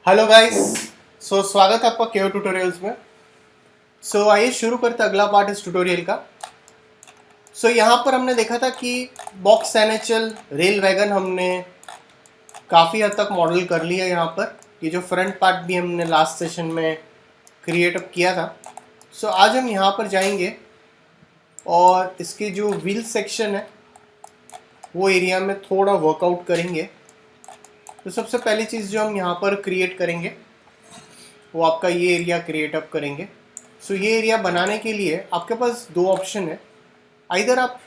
Hello guys. स्वागत है आपका केओ ट्यूटोरियल्स में। आइए शुरू करते हैं अगला पार्ट इस ट्यूटोरियल का। यहाँ पर हमने देखा था कि बॉक्स एनएचएल रेल वैगन हमने काफ़ी हद तक मॉडल कर लिया। यहाँ पर ये जो फ्रंट पार्ट भी हमने लास्ट सेशन में क्रिएट अप किया था। आज हम यहाँ पर जाएंगे और इसके जो व्हील सेक्शन है वो एरिया में थोड़ा वर्कआउट करेंगे। सबसे पहली चीज़ जो हम यहाँ पर क्रिएट करेंगे वो आपका ये एरिया क्रिएट अप करेंगे। ये एरिया बनाने के लिए आपके पास दो ऑप्शन है। आइदर आप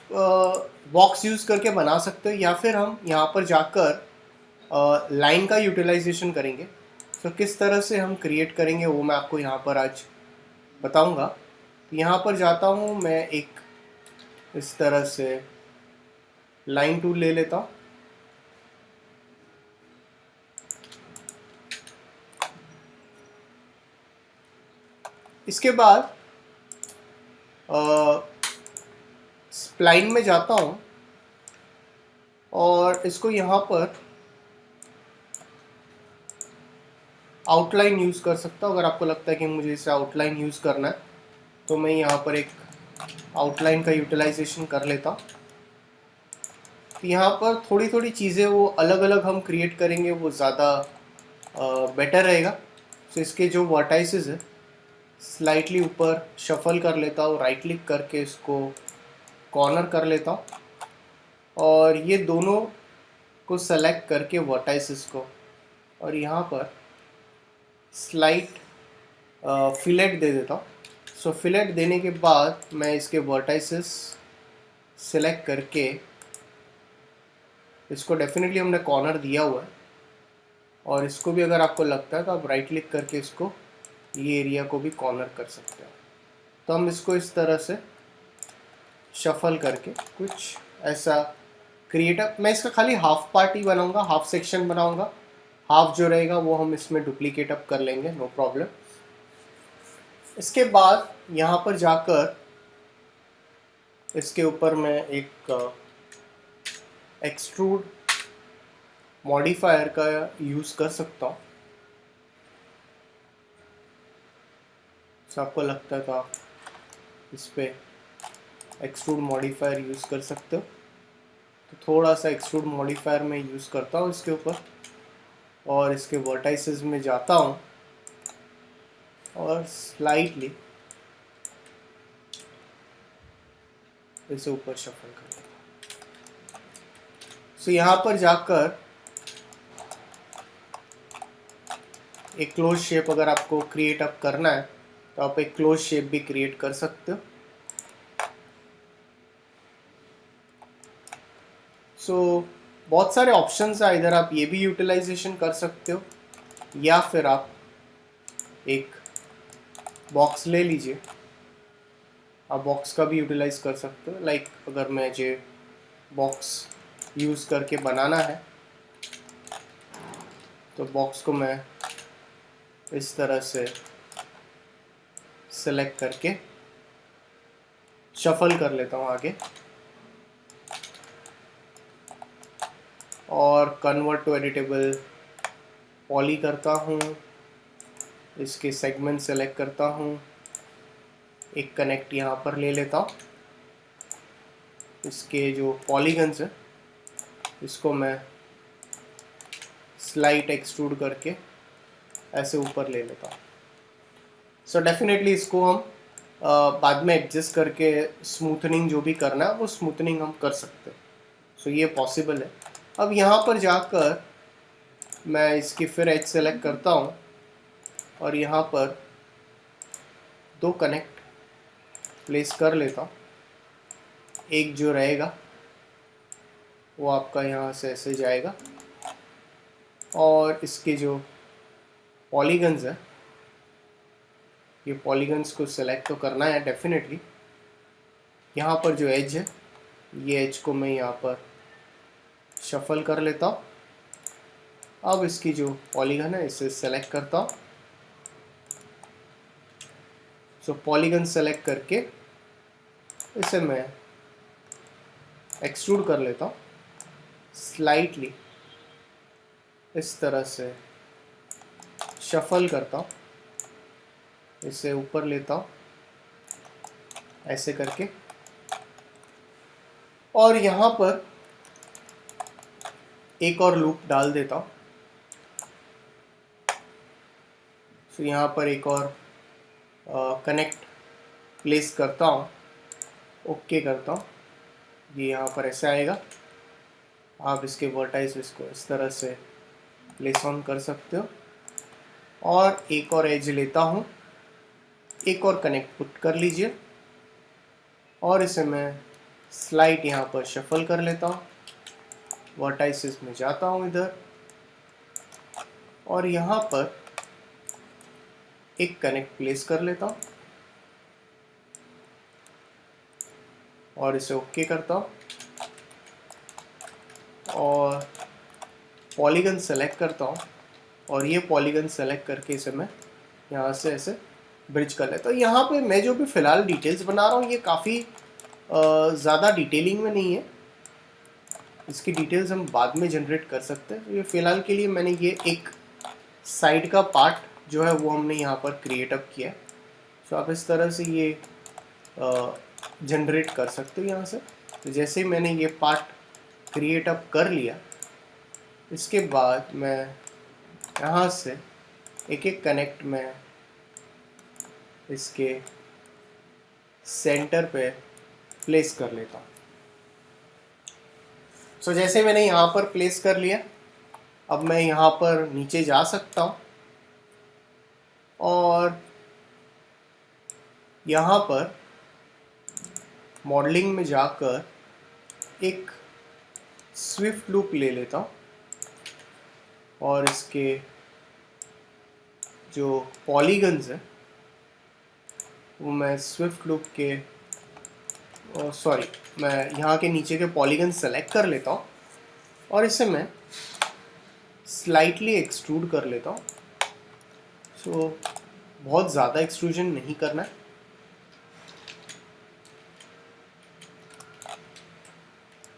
बॉक्स यूज़ करके बना सकते हो या फिर हम यहाँ पर जाकर लाइन का यूटिलाइजेशन करेंगे। किस तरह से हम क्रिएट करेंगे वो मैं आपको यहाँ पर आज बताऊँगा। यहाँ पर जाता हूँ मैं, एक इस तरह से लाइन टूल ले लेता हूँ। इसके बाद स्प्लाइन में जाता हूँ और इसको यहाँ पर आउटलाइन यूज़ कर सकता हूँ। अगर आपको लगता है कि मुझे इसे आउटलाइन यूज़ करना है तो मैं यहाँ पर एक आउटलाइन का यूटिलाइजेशन कर लेता हूँ। तो यहाँ पर थोड़ी थोड़ी चीज़ें वो अलग अलग हम क्रिएट करेंगे, वो ज़्यादा बेटर रहेगा। इसके जो वर्टाइसेस है स्लाइटली ऊपर शफल कर लेता हूँ, राइट क्लिक करके इसको कॉर्नर कर लेता हूँ और ये दोनों को सेलेक्ट करके वर्टाइसेस को, और यहाँ पर स्लाइट फिलेट दे देता हूँ। फिलेट देने के बाद मैं इसके वर्टाइसेस सेलेक्ट करके इसको, डेफिनेटली हमने कॉर्नर दिया हुआ है, और इसको भी अगर आपको लगता है तो आप राइट क्लिक करके इसको, ये एरिया को भी कॉर्नर कर सकते हो। तो हम इसको इस तरह से शफल करके कुछ ऐसा क्रिएट, मैं इसका खाली हाफ पार्ट ही बनाऊंगा, हाफ सेक्शन बनाऊंगा। हाफ जो रहेगा वो हम इसमें डुप्लीकेट अप कर लेंगे, नो प्रॉब्लम। इसके बाद यहाँ पर जाकर इसके ऊपर मैं एक एक्सट्रूड मॉडिफायर का यूज़ कर सकता हूँ। आपको लगता है तो आप इस पर एक्सट्रूड मॉडिफायर यूज़ कर सकते हो। तो थोड़ा सा एक्सट्रूड मॉडिफायर में यूज़ करता हूँ इसके ऊपर, और इसके वर्टाइसेस में जाता हूँ और स्लाइटली इसे ऊपर शफल कर देता हूँ। यहाँ पर जाकर एक क्लोज शेप अगर आपको क्रिएट अप करना है तो आप एक क्लोज शेप भी क्रिएट कर सकते हो। बहुत सारे ऑप्शंस है, इधर आप ये भी यूटिलाइजेशन कर सकते हो या फिर आप एक बॉक्स ले लीजिए, आप बॉक्स का भी यूटिलाइज कर सकते हो। लाइक अगर मुझे बॉक्स यूज़ करके बनाना है तो बॉक्स को मैं इस तरह से सेलेक्ट करके शफल कर लेता हूँ आगे, और कन्वर्ट टू एडिटेबल पॉली करता हूँ। इसके सेगमेंट सेलेक्ट करता हूँ, एक कनेक्ट यहाँ पर ले लेता हूँ। इसके जो पॉलीगन्स है इसको मैं स्लाइट एक्सट्रूड करके ऐसे ऊपर ले लेता हूँ। डेफिनेटली इसको हम बाद में एडजस्ट करके स्मूथनिंग जो भी करना है वो स्मूथनिंग हम कर सकते हैं। ये पॉसिबल है। अब यहाँ पर जाकर मैं इसकी फिर एज सेलेक्ट करता हूँ और यहाँ पर दो कनेक्ट प्लेस कर लेता हूँ। एक जो रहेगा वो आपका यहाँ से ऐसे जाएगा, और इसके जो पॉलीगन्स है ये पॉलीगन्स को सेलेक्ट तो करना है डेफिनेटली। यहाँ पर जो एज है ये एज को मैं यहाँ पर शफल कर लेता हूँ। अब इसकी जो पॉलीगन है इसे सेलेक्ट करता हूँ। पॉलीगन सेलेक्ट करके इसे मैं एक्सट्रूड कर लेता हूँ स्लाइटली इस तरह से शफल करता हूँ, इसे ऊपर लेता हूँ ऐसे करके, और यहाँ पर एक और लूप डाल देता हूँ। तो यहाँ पर एक और कनेक्ट प्लेस करता हूँ, ओके करता हूँ, ये यहाँ पर ऐसे आएगा। आप इसके वर्टाइसेस को इस तरह से प्लेस ऑन कर सकते हो, और एक और एज लेता हूँ, एक और कनेक्ट पुट कर लीजिए, और इसे मैं स्लाइड यहाँ पर शफल कर लेता हूँ, वर्टाइसेस में जाता हूँ इधर, और यहाँ पर एक कनेक्ट प्लेस कर लेता हूँ, और इसे ओके करता हूँ, और पॉलीगन सेलेक्ट करता हूँ, और ये पॉलीगन सेलेक्ट करके इसे मैं यहाँ से ऐसे ब्रिज कर लेता हूँ। यहाँ पे मैं जो भी फ़िलहाल डिटेल्स बना रहा हूँ ये काफ़ी ज़्यादा डिटेलिंग में नहीं है, इसकी डिटेल्स हम बाद में जनरेट कर सकते हैं। तो ये फ़िलहाल के लिए मैंने ये एक साइड का पार्ट जो है वो हमने यहाँ पर क्रिएट अप किया है। सो आप इस तरह से ये जनरेट कर सकते हो यहाँ से। तो जैसे ही मैंने ये पार्ट क्रिएट अप कर लिया, इसके बाद मैं यहाँ से एक एक कनेक्ट में इसके सेंटर पे प्लेस कर लेता हूँ। सो जैसे मैंने यहाँ पर प्लेस कर लिया, अब मैं यहाँ पर नीचे जा सकता हूँ, और यहाँ पर मॉडलिंग में जाकर एक स्विफ्ट लूप ले लेता हूँ, और इसके जो पॉलीगन्स है वो मैं स्विफ्ट लूप के मैं यहाँ के नीचे के पॉलीगन सेलेक्ट कर लेता हूँ, और इसे मैं स्लाइटली एक्सट्रूड कर लेता हूँ। सो बहुत ज़्यादा एक्सट्रूजन नहीं करना है।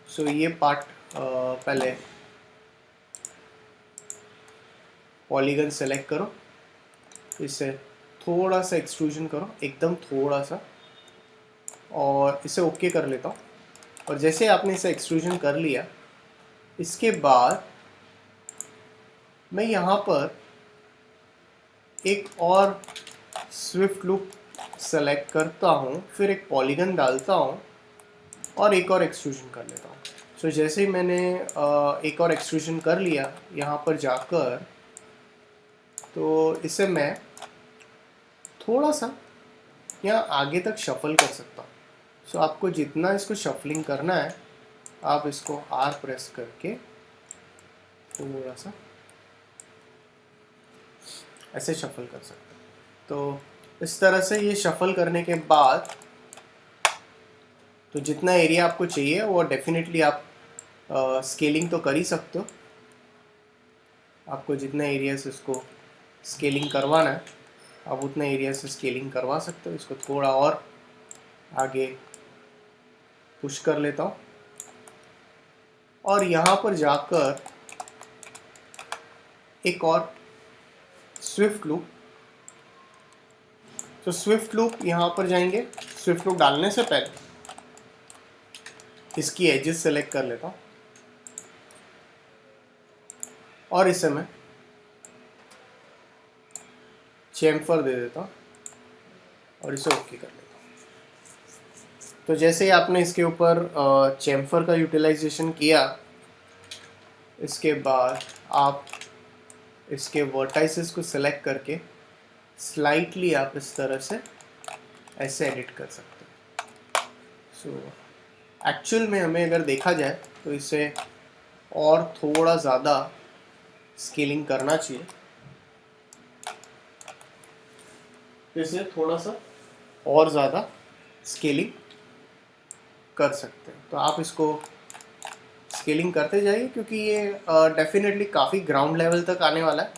सो ये पार्ट पहले पॉलीगन सेलेक्ट करो, इसे थोड़ा सा एक्सट्रूजन करो, एकदम थोड़ा सा, और इसे ओके कर लेता हूँ। और जैसे आपने इसे एक्सट्रूजन कर लिया, इसके बाद मैं यहाँ पर एक और स्विफ्ट लूप सेलेक्ट करता हूँ, फिर एक पॉलीगन डालता हूँ, और एक और एक्सट्रूजन कर लेता हूँ। सो जैसे ही मैंने एक और एक्सट्रूजन कर लिया यहाँ पर जाकर, तो इसे मैं थोड़ा सा यहाँ आगे तक शफल कर सकता हूँ। सो आपको जितना इसको शफलिंग करना है, आप इसको आर प्रेस करके थोड़ा सा ऐसे शफल कर सकते हैं। तो इस तरह से ये शफल करने के बाद तो जितना एरिया आपको चाहिए वो डेफिनेटली आप स्केलिंग तो कर ही सकते हो। आपको जितना एरिया से इसको स्केलिंग करवाना है, आप उतना एरिया से स्केलिंग करवा सकते हो। इसको थोड़ा और आगे पुश कर लेता हूँ, और यहाँ पर जाकर एक और स्विफ्ट लूप, तो स्विफ्ट लूप यहाँ पर जाएंगे। स्विफ्ट लूप डालने से पहले इसकी एजेस सेलेक्ट कर लेता हूँ, और इसे मैं चेम्फर दे देता हूँ, और इसे ओके कर लेता हूँ। तो जैसे ही आपने इसके ऊपर चेम्फर का यूटिलाइजेशन किया, इसके बाद आप इसके वर्टाइसेस को सिलेक्ट करके स्लाइटली आप इस तरह से ऐसे एडिट कर सकते हैं। सो एक्चुअल में हमें अगर देखा जाए तो इसे और थोड़ा ज़्यादा स्केलिंग करना चाहिए, इसे थोड़ा सा और ज़्यादा स्केलिंग कर सकते हैं। तो आप इसको स्केलिंग करते जाइए, क्योंकि ये डेफिनेटली काफ़ी ग्राउंड लेवल तक आने वाला है।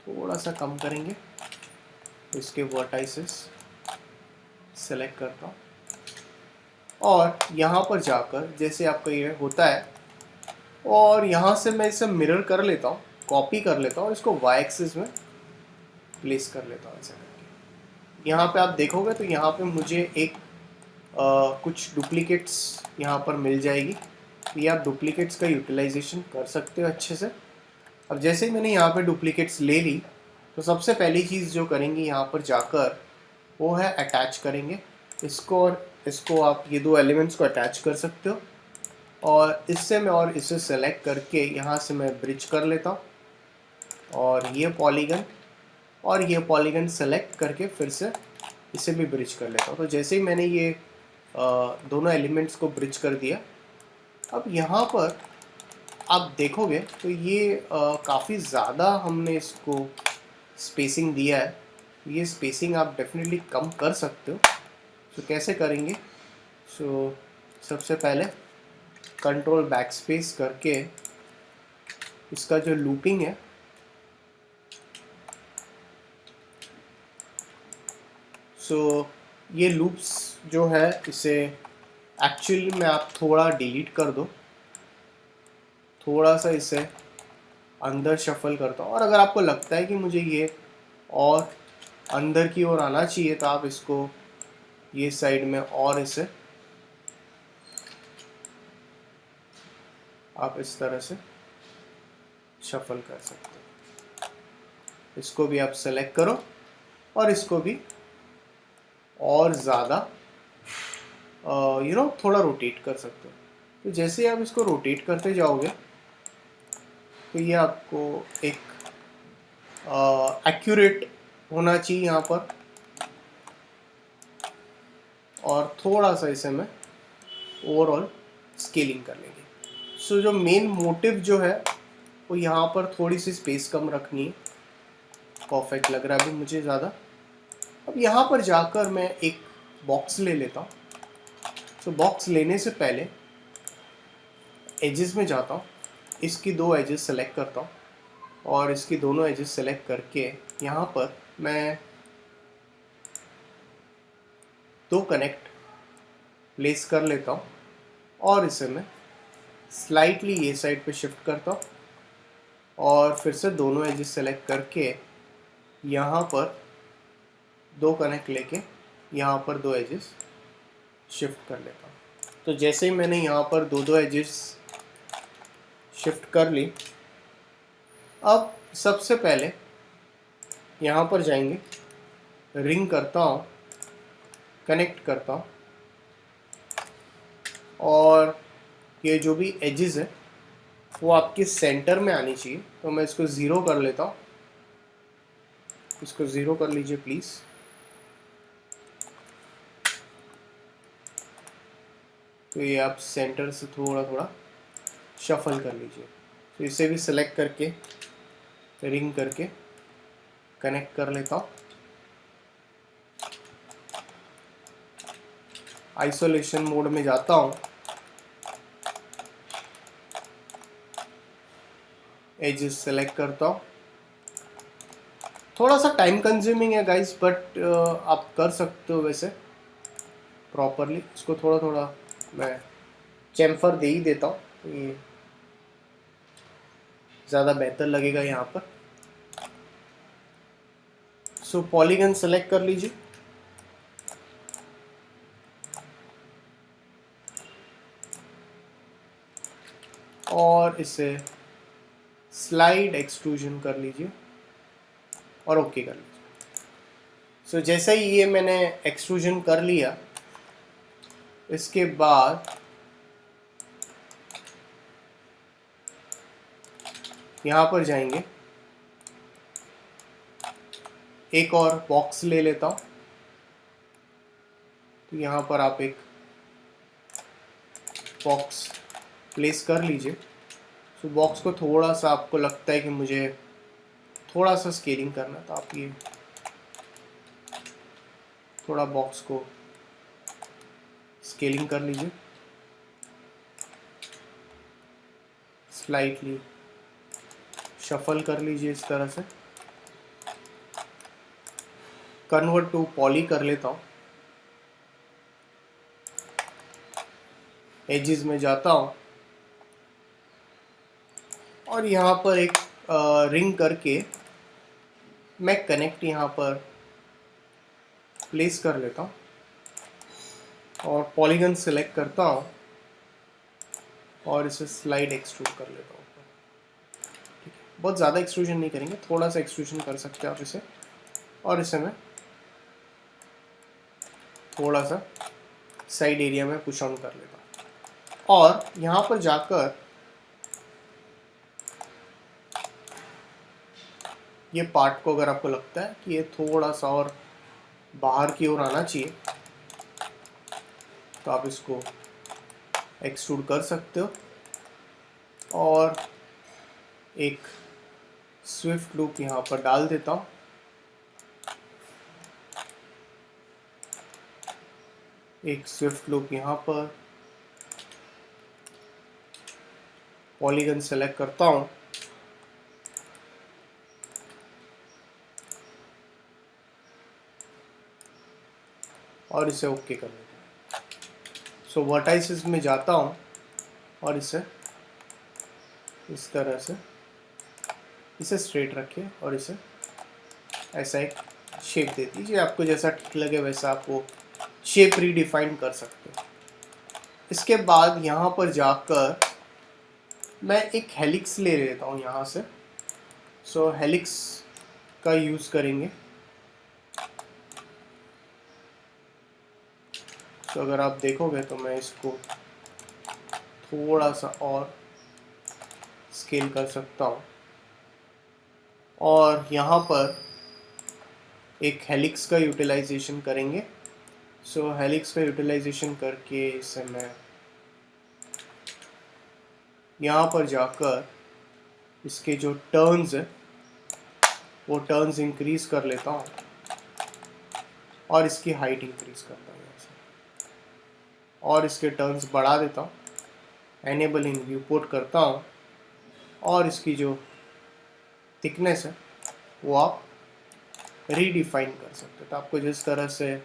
थोड़ा सा कम करेंगे, इसके वर्टाइसेस सेलेक्ट करता हूँ, और यहाँ पर जाकर जैसे आपका ये होता है, और यहाँ से मैं इसे मिरर कर लेता हूँ, कॉपी कर लेता हूँ, इसको वाई एक्सिस में प्लेस कर लेता हूँ ऐसा करके। यहाँ पे आप देखोगे तो यहाँ पे मुझे एक कुछ डुप्लीकेट्स यहाँ पर मिल जाएगी। तो ये आप डुप्लीकेट्स का यूटिलाइजेशन कर सकते हो अच्छे से। अब जैसे ही मैंने यहाँ पे डुप्लीकेट्स ले ली, तो सबसे पहली चीज़ जो करेंगे यहाँ पर जाकर वो है अटैच करेंगे इसको, और इसको आप ये दो एलिमेंट्स को अटैच कर सकते हो। और इससे मैं और इसे सेलेक्ट करके यहाँ से मैं ब्रिज कर लेता हूँ, और ये पॉलीगन सेलेक्ट करके फिर से इसे भी ब्रिज कर लेता हूँ। तो जैसे ही मैंने ये दोनों एलिमेंट्स को ब्रिज कर दिया, अब यहाँ पर आप देखोगे तो ये काफ़ी ज़्यादा हमने इसको स्पेसिंग दिया है। ये स्पेसिंग आप डेफिनेटली कम कर सकते हो। तो कैसे करेंगे? सबसे पहले कंट्रोल बैक स्पेस करके इसका जो लूपिंग है ये लूप्स जो है इसे एक्चुअली में आप थोड़ा डिलीट कर दो, थोड़ा सा इसे अंदर शफल करता हूँ। और अगर आपको लगता है कि मुझे ये और अंदर की ओर आना चाहिए तो आप इसको ये साइड में और इसे आप इस तरह से शफल कर सकते हो। इसको भी आप सेलेक्ट करो और इसको भी और ज़्यादा थोड़ा रोटेट कर सकते हो। तो जैसे आप इसको रोटेट करते जाओगे तो ये आपको एक एक्यूरेट होना चाहिए यहाँ पर, और थोड़ा सा इसे मैं ओवरऑल स्केलिंग कर लेंगे। जो मेन मोटिव जो है वो यहाँ पर थोड़ी सी स्पेस कम रखनी है। परफेक्ट लग रहा है अभी मुझे ज़्यादा। अब यहाँ पर जाकर मैं एक बॉक्स ले लेता हूँ। बॉक्स लेने से पहले एजेस में जाता हूँ, इसकी दो एजेस सेलेक्ट करता हूँ, और इसकी दोनों एजेस सेलेक्ट करके यहाँ पर मैं दो कनेक्ट प्लेस कर लेता हूँ, और इसे मैं स्लाइटली ये साइड पे शिफ्ट करता हूँ, और फिर से दोनों एजेस सेलेक्ट करके यहाँ पर दो कनेक्ट लेके यहाँ पर दो एजेस शिफ्ट कर लेता हूँ। तो जैसे ही मैंने यहाँ पर दो एजेस शिफ्ट कर ली, अब सबसे पहले यहाँ पर जाएंगे, रिंग करता हूँ, कनेक्ट करता हूँ, और ये जो भी एजेस है वो आपके सेंटर में आनी चाहिए। तो मैं इसको ज़ीरो कर लेता हूँ, इसको ज़ीरो कर लीजिए प्लीज़। तो ये आप सेंटर से थोड़ा थोड़ा शफल कर लीजिए। तो इसे भी सिलेक्ट करके रिंग करके कनेक्ट कर लेता हूँ। आइसोलेशन मोड में जाता हूँ, एजेस सेलेक्ट करता हूँ। थोड़ा सा टाइम कंज्यूमिंग है गाइस, बट आप कर सकते हो वैसे प्रॉपरली। इसको थोड़ा थोड़ा मैं चैम्फर दे ही देता हूँ, तो ये ज़्यादा बेहतर लगेगा यहाँ पर। पॉलीगन सेलेक्ट कर लीजिए, और इसे स्लाइड एक्सट्रूजन कर लीजिए और ओके कर लीजिए। जैसे ही ये मैंने एक्सट्रूजन कर लिया, इसके बाद यहाँ पर जाएंगे, एक और बॉक्स ले लेता हूँ। तो यहाँ पर आप एक बॉक्स प्लेस कर लीजिए। बॉक्स को थोड़ा सा आपको लगता है कि मुझे थोड़ा सा स्केलिंग करना, तो आप ये थोड़ा बॉक्स को स्केलिंग कर लीजिए, स्लाइटली शफल कर लीजिए इस तरह से। कन्वर्ट टू पॉली कर लेता हूँ, एजेस में जाता हूँ, और यहाँ पर एक रिंग करके मैं कनेक्ट यहाँ पर प्लेस कर लेता हूँ और पॉलीगन सेलेक्ट करता हूँ और इसे स्लाइड एक्सट्रूड कर लेता हूँ। ठीक है, बहुत ज़्यादा एक्सट्रूजन नहीं करेंगे, थोड़ा सा एक्सट्रूजन कर सकते हैं आप इसे। और इसे मैं थोड़ा सा साइड एरिया में पुश ऑन कर लेता हूँ और यहाँ पर जाकर ये पार्ट को अगर आपको लगता है कि ये थोड़ा सा और बाहर की ओर आना चाहिए तो आप इसको एक्सट्रूड कर सकते हो और एक स्विफ्ट लूप यहाँ पर डाल देता हूँ। एक स्विफ्ट लूप यहाँ पर पॉलीगन सेलेक्ट करता हूँ और इसे ओके कर लेता हूँ। सो वर्टाइसेस में जाता हूँ और इसे इस तरह से इसे स्ट्रेट रखिए और इसे ऐसा एक शेप दे दीजिए। आपको जैसा ठीक लगे वैसा आप वो शेप रीडिफाइन कर सकते हो। इसके बाद यहाँ पर जाकर मैं एक हेलिक्स ले लेता हूँ यहाँ से। सो हेलिक्स का यूज़ करेंगे। तो अगर आप देखोगे तो मैं इसको थोड़ा सा और स्केल कर सकता हूँ और यहाँ पर एक हेलिक्स का यूटिलाइजेशन करेंगे। सो हेलिक्स का यूटिलाइजेशन करके इसे मैं यहाँ पर जाकर इसके जो टर्न्स है वो टर्न्स इंक्रीज कर लेता हूँ और इसकी हाइट इंक्रीज करता हूँ यहाँ से और इसके टर्न्स बढ़ा देता हूँ। एनेबलिंग व्यूपोर्ट करता हूँ और इसकी जो थिकनेस है वो आप रीडिफाइन कर सकते हो। तो आपको जिस तरह से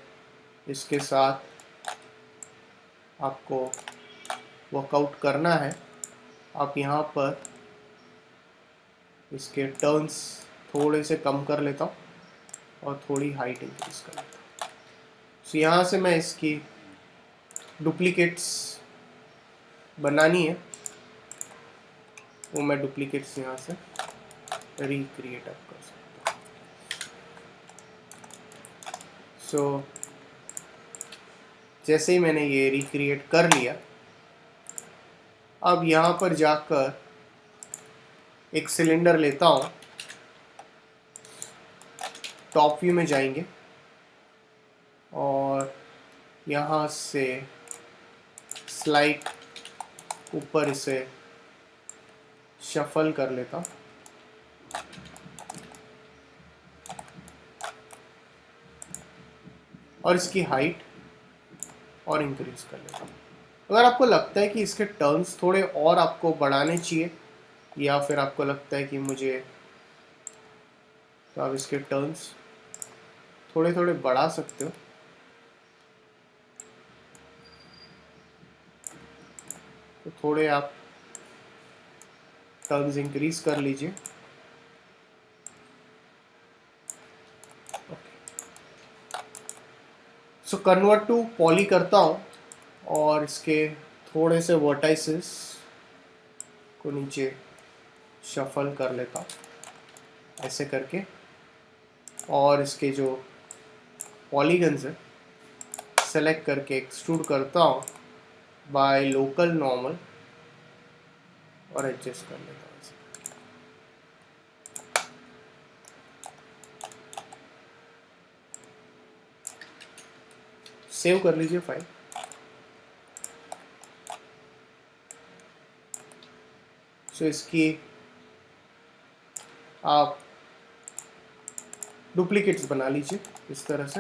इसके साथ आपको वर्कआउट करना है आप यहाँ पर इसके टर्न्स थोड़े से कम कर लेता हूँ और थोड़ी हाइट इंक्रीज कर लेता हूँ। सो यहाँ से मैं इसकी डुप्लीकेट्स बनानी है वो मैं डुप्लीकेट्स यहाँ से रिक्रिएट अप कर सकता हूँ। सो जैसे ही मैंने ये रिक्रिएट कर लिया अब यहाँ पर जाकर एक सिलेंडर लेता हूँ। टॉप व्यू में जाएंगे और यहाँ से स्लाइड ऊपर इसे शफल कर लेता हूँ और इसकी हाइट और इंक्रीज कर लेता हूँ। अगर आपको लगता है कि इसके टर्न्स थोड़े और आपको बढ़ाने चाहिए या फिर आपको लगता है कि मुझे तो आप इसके टर्न्स थोड़े थोड़े बढ़ा सकते हो। तो थोड़े आप टर्न्स इंक्रीज कर लीजिए। सो कन्वर्ट टू पॉली करता हूँ और इसके थोड़े से वर्टाइसेस को नीचे शफल कर लेता हूँ ऐसे करके और इसके जो पॉलीगन्स है सेलेक्ट करके एक्सट्रूड करता हूँ बाय लोकल नॉर्मल और एडजस्ट कर लेता हूँ। सेव कर लीजिए फाइल। सो इसकी आप डुप्लीकेट्स बना लीजिए इस तरह से।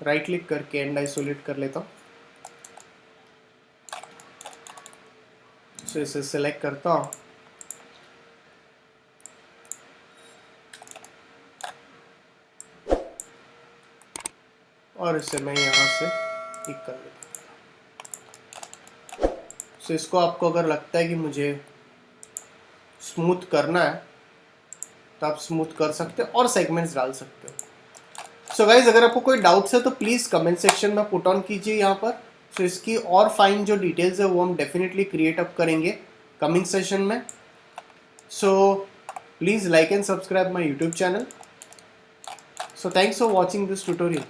राइट क्लिक करके एंड आइसोलेट कर लेता हूँ। सो इसे सेलेक्ट करता हूँ और इसे मैं यहाँ से पिक कर लेता हूँ। सो इसको आपको अगर लगता है कि मुझे स्मूथ करना है तो आप स्मूथ कर सकते हो और सेगमेंट्स डाल सकते हो। सो गाइज, अगर आपको कोई डाउट्स है तो प्लीज़ कमेंट सेक्शन में पुट ऑन कीजिए यहाँ पर। सो इसकी और फाइन जो डिटेल्स है वो हम डेफिनेटली क्रिएट अप करेंगे कमिंग सेशन में। So please like and subscribe my YouTube channel. So thanks for watching this tutorial.